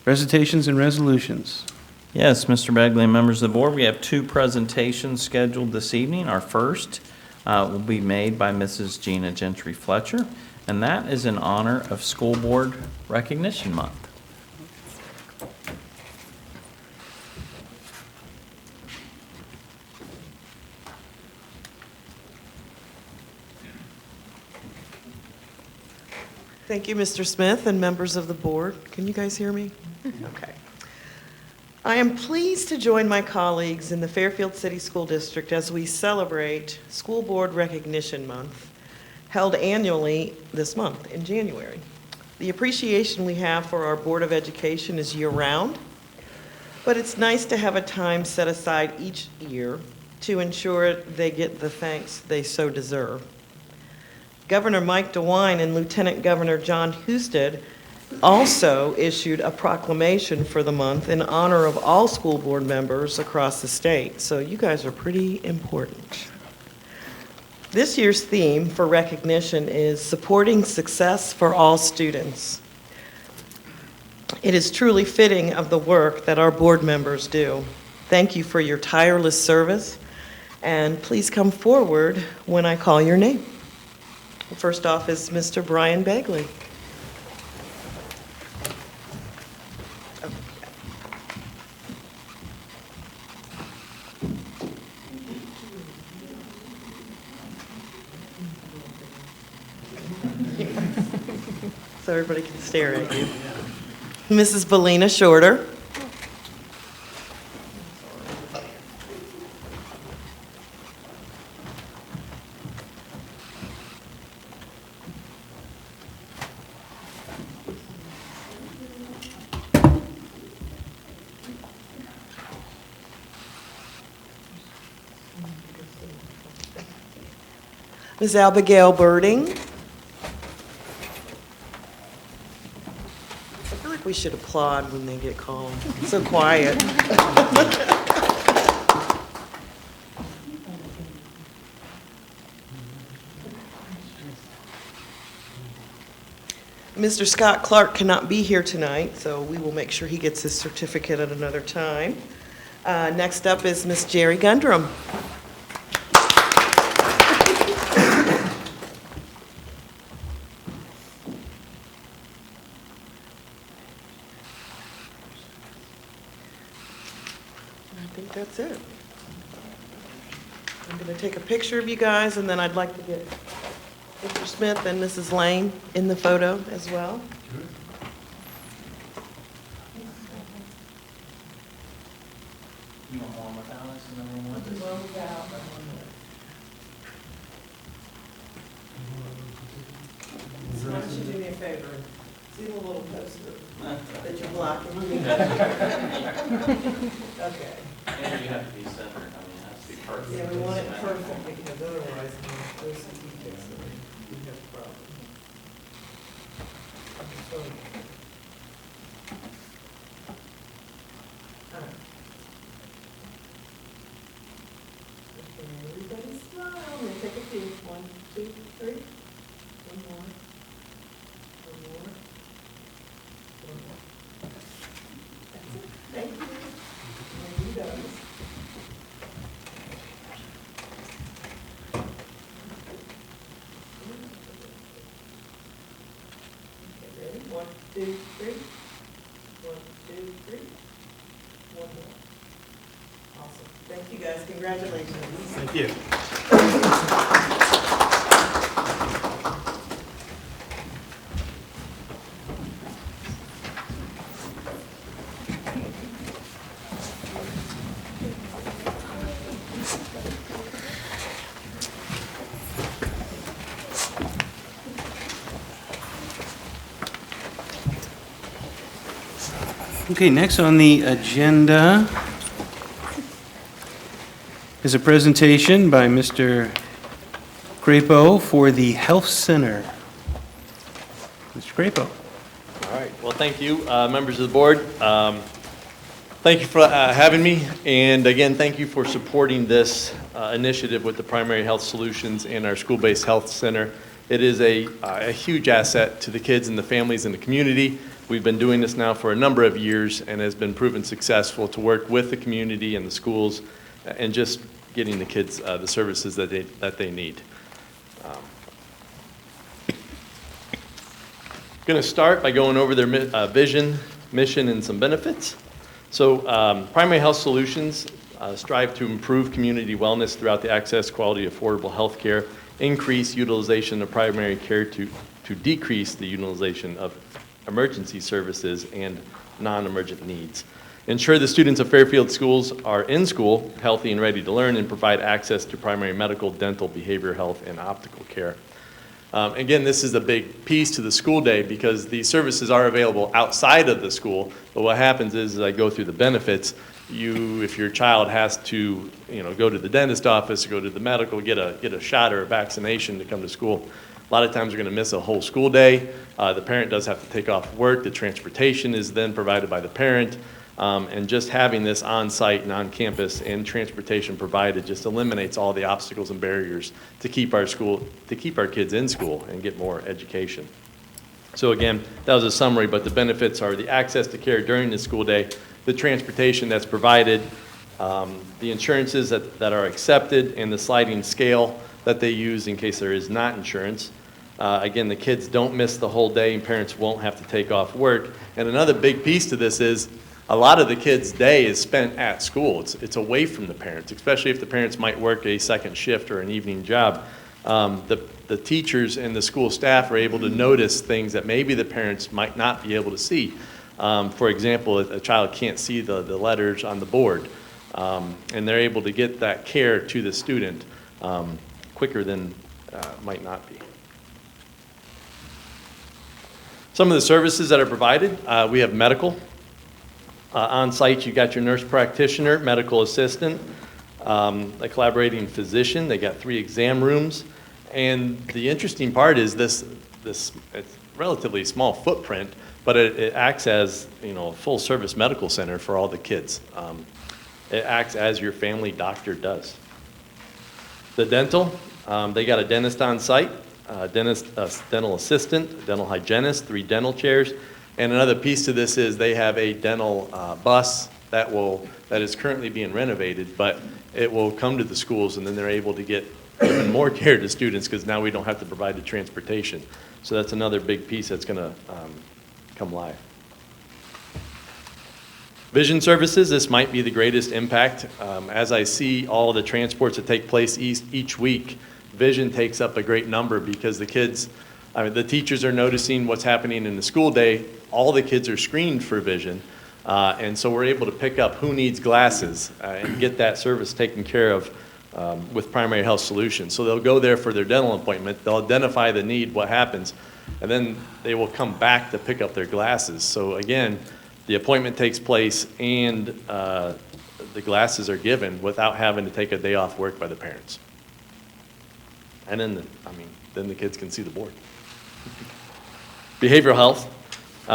Presentations and resolutions. Yes, Mr. Begley and members of the board, we have two presentations scheduled this evening. Our first will be made by Mrs. Gina Gentry Fletcher, and that is in honor of School Board Recognition Month. Thank you, Mr. Smith and members of the board. Can you guys hear me? Okay. I am pleased to join my colleagues in the Fairfield City School District as we celebrate School Board Recognition Month, held annually this month in January. The appreciation we have for our Board of Education is year-round, but it's nice to have a time set aside each year to ensure they get the thanks they so deserve. Governor Mike DeWine and Lieutenant Governor John Husted also issued a proclamation for the month in honor of all school board members across the state. So you guys are pretty important. This year's theme for recognition is supporting success for all students. It is truly fitting of the work that our board members do. Thank you for your tireless service, and please come forward when I call your name. First off is Mr. Brian Begley. So everybody can stare at you. Mrs. Belina Shorter. Ms. Abigail Birding. I feel like we should applaud when they get called. So quiet. Mr. Scott Clark cannot be here tonight, so we will make sure he gets his certificate at another time. Next up is Ms. Jerry Gundrum. I think that's it. I'm going to take a picture of you guys, and then I'd like to get Mr. Smith and Mrs. Lane in the photo as well. You want one with Alice and then one with Why don't you do me a favor? See the little poster that you're blocking? Okay. And you have to be centered, I mean, it has to be perfect. Yeah, we want it perfect because otherwise there's some defects that we have problems. All right. Okay, everybody smile. I'm gonna take a few. 1, 2, 3. One more. One more. One more. That's it. Thank you. And you guys. Okay, ready? 1, 2, 3. 1, 2, 3. One more. Awesome. Thank you guys. Congratulations. Thank you. Okay, next on the agenda is a presentation by Mr. Crapo for the Health Center. Mr. Crapo. All right, well, thank you, members of the board. Thank you for having me, and again, thank you for supporting this initiative with the Primary Health Solutions and our school-based health center. It is a huge asset to the kids and the families in the community. We've been doing this now for a number of years and has been proven successful to work with the community and the schools and just getting the kids the services that they need. Going to start by going over their vision, mission, and some benefits. So Primary Health Solutions strive to improve community wellness throughout the access, quality, affordable health care, increase utilization of primary care to decrease the utilization of emergency services and non-emergent needs. Ensure the students of Fairfield schools are in school, healthy and ready to learn, and provide access to primary medical, dental, behavioral health, and optical care. Again, this is a big piece to the school day because these services are available outside of the school, but what happens is, as I go through the benefits, if your child has to, go to the dentist office, or go to the medical, get a shot or a vaccination to come to school, a lot of times you're going to miss a whole school day. The parent does have to take off work. The transportation is then provided by the parent. And just having this on-site and on-campus and transportation provided just eliminates all the obstacles and barriers to keep our kids in school and get more education. So again, that was a summary, but the benefits are the access to care during the school day, the transportation that's provided, the insurances that are accepted, and the sliding scale that they use in case there is not insurance. Again, the kids don't miss the whole day and parents won't have to take off work. And another big piece to this is a lot of the kids' day is spent at school. It's away from the parents, especially if the parents might work a second shift or an evening job. The teachers and the school staff are able to notice things that maybe the parents might not be able to see. For example, a child can't see the letters on the board, and they're able to get that care to the student quicker than might not be. Some of the services that are provided, we have medical. On site, you got your nurse practitioner, medical assistant, a collaborating physician. They got 3 exam rooms. And the interesting part is this it's relatively small footprint, but it acts as a full service medical center for all the kids. It acts as your family doctor does. The dental, they got a dentist on site, dental assistant, dental hygienist, 3 dental chairs. And another piece to this is they have a dental bus that is currently being renovated, but it will come to the schools and then they're able to get even more care to students because now we don't have to provide the transportation. So that's another big piece that's going to come live. Vision services, this might be the greatest impact. As I see all the transports that take place each week, vision takes up a great number because the teachers are noticing what's happening in the school day. All the kids are screened for vision, and so we're able to pick up who needs glasses and get that service taken care of with Primary Health Solutions. So they'll go there for their dental appointment, they'll identify the need, what happens, and then they will come back to pick up their glasses. So again, the appointment takes place and the glasses are given without having to take a day off work by the parents. And then the kids can see the board. Behavioral health.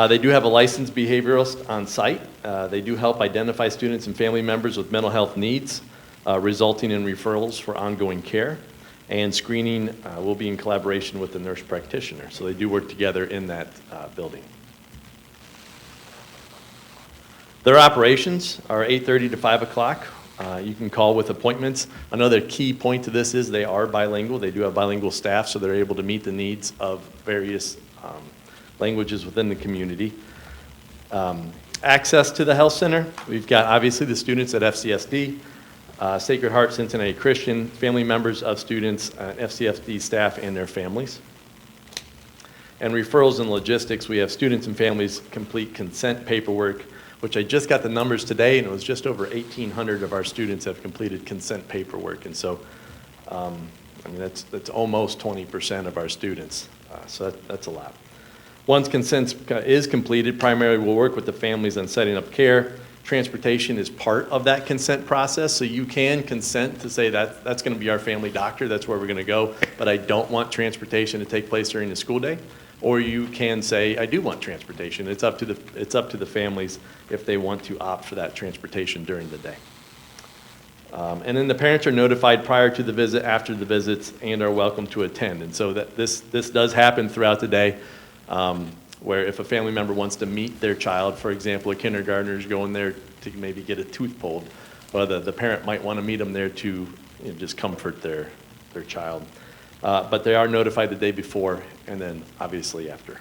They do have a licensed behavioralist on site. They do help identify students and family members with mental health needs, resulting in referrals for ongoing care. And screening will be in collaboration with the nurse practitioner. So they do work together in that building. Their operations are 8:30 to 5 o'clock. You can call with appointments. Another key point to this is they are bilingual. They do have bilingual staff, so they're able to meet the needs of various languages within the community. Access to the health center. We've got obviously the students at FCSD, Sacred Heart Cincinnati Christian, family members of students, FCSD staff and their families. And referrals and logistics, we have students and families complete consent paperwork, which I just got the numbers today, and it was just over 1,800 of our students have completed consent paperwork. And so, that's almost 20% of our students. So that's a lot. Once consent is completed, primarily we'll work with the families on setting up care. Transportation is part of that consent process, so you can consent to say that's going to be our family doctor, that's where we're going to go, but I don't want transportation to take place during the school day. Or you can say, I do want transportation. It's up to the families if they want to opt for that transportation during the day. And then the parents are notified prior to the visit, after the visits, and are welcome to attend. And so that this does happen throughout the day. where if a family member wants to meet their child, for example, a kindergartner is going there to maybe get a tooth pulled, well, the parent might want to meet them there to just comfort their child. But they are notified the day before and then obviously after.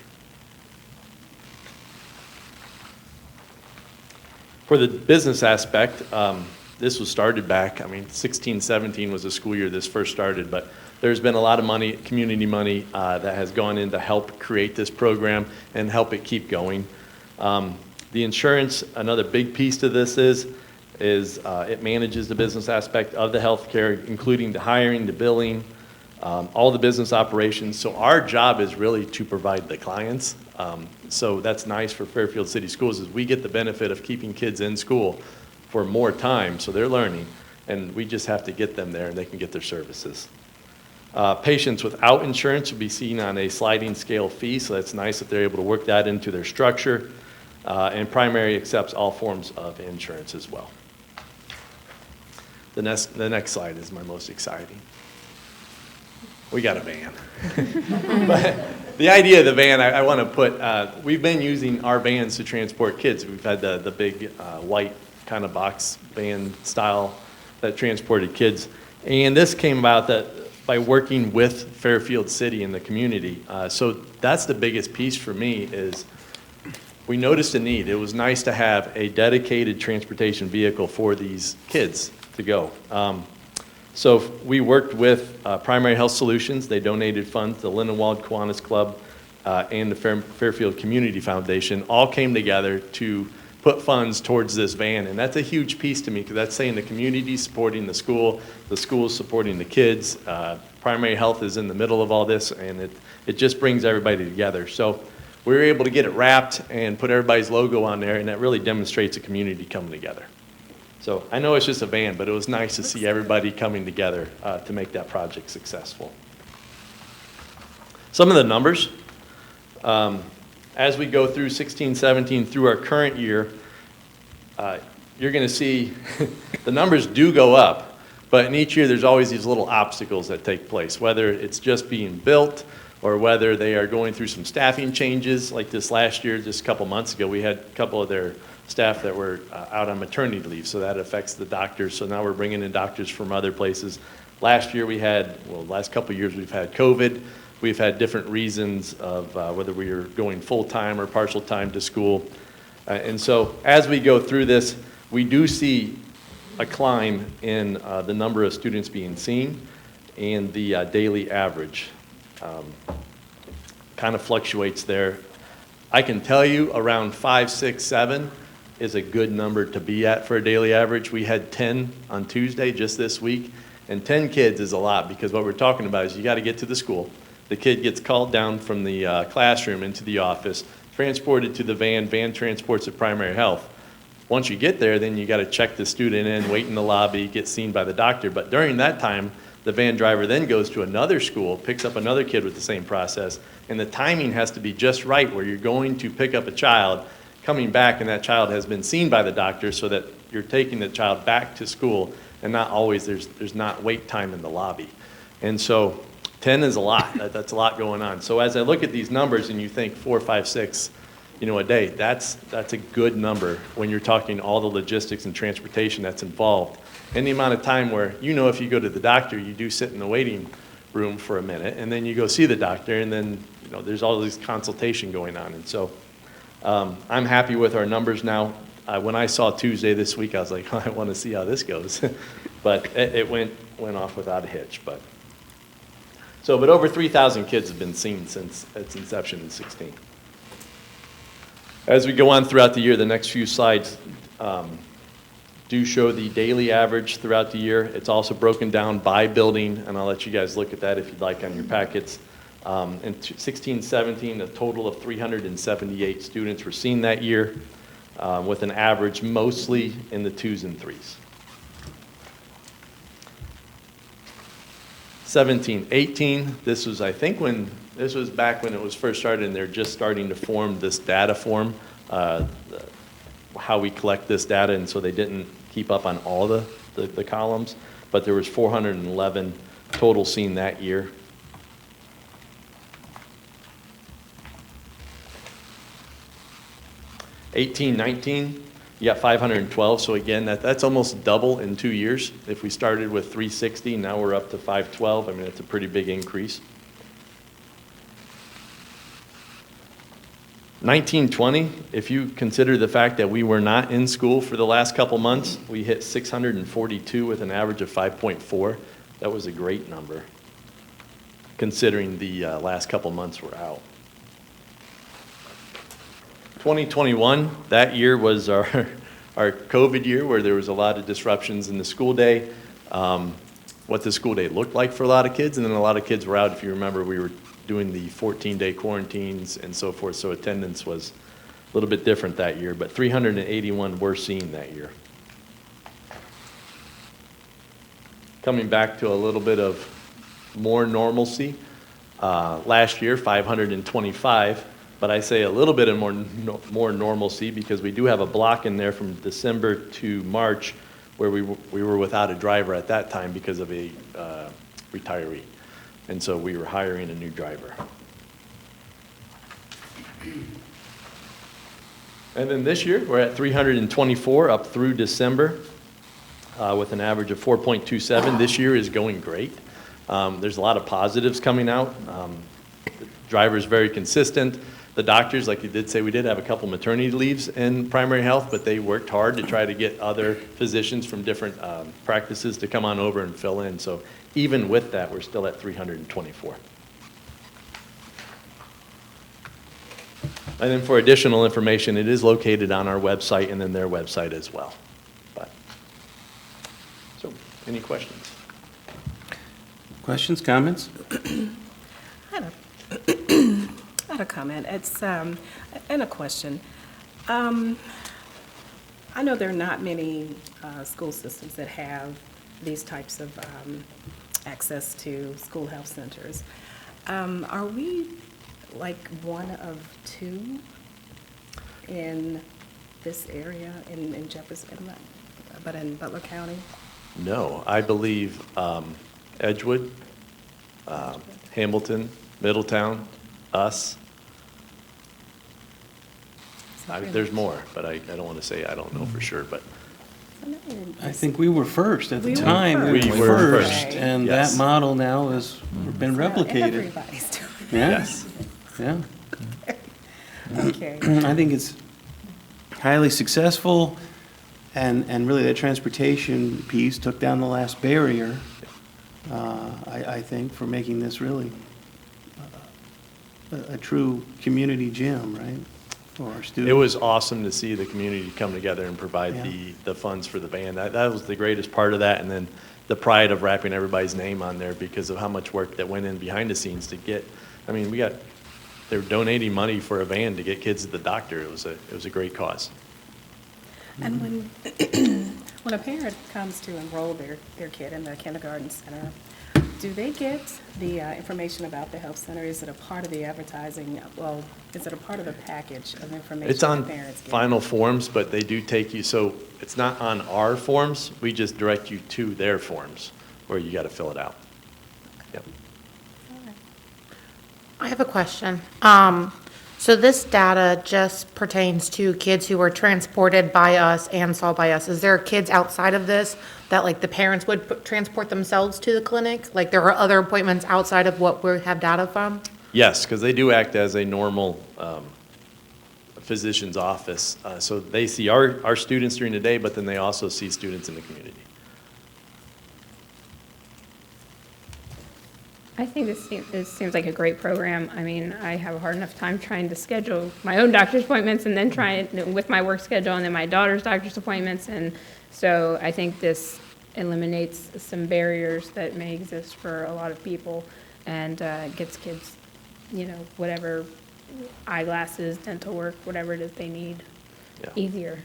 For the business aspect, this was started back, 16, 17 was the school year this first started, but there's been a lot of money, community money, that has gone in to help create this program and help it keep going. The insurance, another big piece to this is it manages the business aspect of the healthcare, including the hiring, the billing, all the business operations. So our job is really to provide the clients. So that's nice for Fairfield City Schools is we get the benefit of keeping kids in school for more time, so they're learning, and we just have to get them there and they can get their services. Patients without insurance will be seen on a sliding scale fee, so that's nice that they're able to work that into their structure. And primary accepts all forms of insurance as well. The next slide is my most exciting. We got a van. But the idea of the van, I want to put, we've been using our vans to transport kids. We've had the big white kind of box van style that transported kids. And this came about by working with Fairfield City and the community. So that's the biggest piece for me is we noticed a need. It was nice to have a dedicated transportation vehicle for these kids to go. So we worked with Primary Health Solutions. They donated funds. The Lindenwald Kiwanis Club and the Fairfield Community Foundation all came together to put funds towards this van. And that's a huge piece to me because that's saying the community supporting the school supporting the kids. Primary health is in the middle of all this, and it just brings everybody together. So we were able to get it wrapped and put everybody's logo on there, and that really demonstrates a community coming together. So I know it's just a van, but it was nice to see everybody coming together to make that project successful. Some of the numbers, as we go through 16, 17, through our current year, you're going to see the numbers do go up, but in each year there's always these little obstacles that take place, whether it's just being built or whether they are going through some staffing changes. Like this last year, just a couple months ago, we had a couple of their staff that were out on maternity leave, so that affects the doctors. So now we're bringing in doctors from other places. Last year we had, well, the last couple of years we've had COVID. We've had different reasons of whether we are going full-time or partial time to school. And so as we go through this, we do see a climb in the number of students being seen and the daily average. Kind of fluctuates there. I can tell you around 5, 6, 7 is a good number to be at for a daily average. We had 10 on Tuesday just this week, and 10 kids is a lot because what we're talking about is you got to get to the school. The kid gets called down from the classroom into the office, transported to the van transports to primary health. Once you get there, then you got to check the student in, wait in the lobby, get seen by the doctor. But during that time, the van driver then goes to another school, picks up another kid with the same process, and the timing has to be just right where you're going to pick up a child, coming back, and that child has been seen by the doctor so that you're taking the child back to school, and not always there's not wait time in the lobby. And so 10 is a lot. That's a lot going on. So as I look at these numbers and you think 4, 5, 6, a day, that's a good number when you're talking all the logistics and transportation that's involved. And the amount of time where, if you go to the doctor, you do sit in the waiting room for a minute, and then you go see the doctor, and then, there's all this consultation going on. And so I'm happy with our numbers now. When I saw Tuesday this week, I was like, I want to see how this goes. But it went off without a hitch. But over 3,000 kids have been seen since its inception in 16. As we go on throughout the year, the next few slides do show the daily average throughout the year. It's also broken down by building, and I'll let you guys look at that if you'd like on your packets. In 16, 17, a total of 378 students were seen that year, with an average mostly in the 2s and 3s. 17, 18, this was, I think, this was back when it was first started, and they're just starting to form this data form, how we collect this data, and so they didn't keep up on all the columns, but there was 411 total seen that year. 18, 19, you got 512. So again, that's almost double in 2 years. If we started with 360, now we're up to 512. I mean, it's a pretty big increase. 1920, if you consider the fact that we were not in school for the last couple months, we hit 642 with an average of 5.4. That was a great number, considering the last couple months were out. 2021, that year was our COVID year where there was a lot of disruptions in the school day, what the school day looked like for a lot of kids, and then a lot of kids were out. If you remember, we were doing the 14-day quarantines and so forth, so attendance was a little bit different that year, but 381 were seen that year. Coming back to a little bit of more normalcy, last year 525, but I say a little bit of more normalcy because we do have a block in there from December to March where we were without a driver at that time because of a retiree. And so we were hiring a new driver. And then this year, we're at 324 up through December with an average of 4.27. This year is going great. There's a lot of positives coming out. The driver's very consistent. The doctors, like you did say, we did have a couple maternity leaves in primary health, but they worked hard to try to get other physicians from different practices to come on over and fill in. So even with that, we're still at 324. And then for additional information, it is located on our website and then their website as well. So, any questions? Questions, comments? Not a comment. It's and a question. I know there are not many school systems that have these types of access to school health centers. Are we like one of two in this area in Jefferson, but in Butler County? No, I believe Edgewood, Hamilton, Middletown, us. There's more, but I don't want to say I don't know for sure, but I think we were first at the We were time. first. We were first, And yes. that model now has been replicated. Everybody's doing Yeah, yes. yeah. it. Okay. I think it's highly successful, and really that transportation piece took down the last barrier, I think, for making this really a true community gym, right, for our students. It was awesome to see the community come together and provide Yeah. the funds for the band. That was the greatest part of that, and then the pride of wrapping everybody's name on there because of how much work that went in behind the scenes to get, I mean, they were donating money for a van to get kids to the doctor. It was a great cause. And when a parent comes to enroll their kid in the kindergarten center, do they get the information about the health center? Is it a part of the advertising? Well, is it a part of the package of information It's that on parents get? final forms, but they do take you, so it's not on our forms. We just direct you to their forms where you got to fill it out. Yep. I have a question. So this data just pertains to kids who were transported by us and saw by us. Is there kids outside of this that like the parents would transport themselves to the clinic? Like there are other appointments outside of what we have data from? Yes, because they do act as a normal physician's office. So they see our students during the day, but then they also see students in the community. I think this seems like a great program. I mean, I have a hard enough time trying to schedule my own doctor's appointments and then trying with my work schedule and then my daughter's doctor's appointments. And so I think this eliminates some barriers that may exist for a lot of people and gets kids, whatever eyeglasses, dental work, whatever it is they need, Yeah. easier.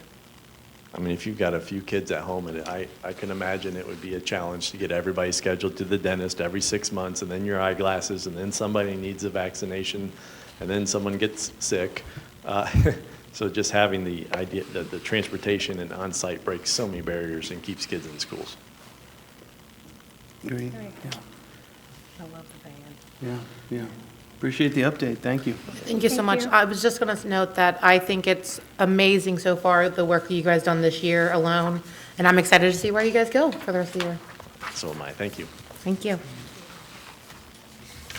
I mean, if you've got a few kids at home, and I can imagine it would be a challenge to get everybody scheduled to the dentist every 6 months, and then your eyeglasses, and then somebody needs a vaccination, and then someone gets sick. So just having the idea that the transportation and on-site breaks so many barriers and keeps kids in schools. Great, Right. yeah, I love the band. yeah, yeah. Appreciate the update. Thank you. Thank you so much. you. I was just going to note that I think it's amazing so far, the work you guys done this year alone, and I'm excited to see where you guys go for the rest of the year. So am I. Thank you. Thank you.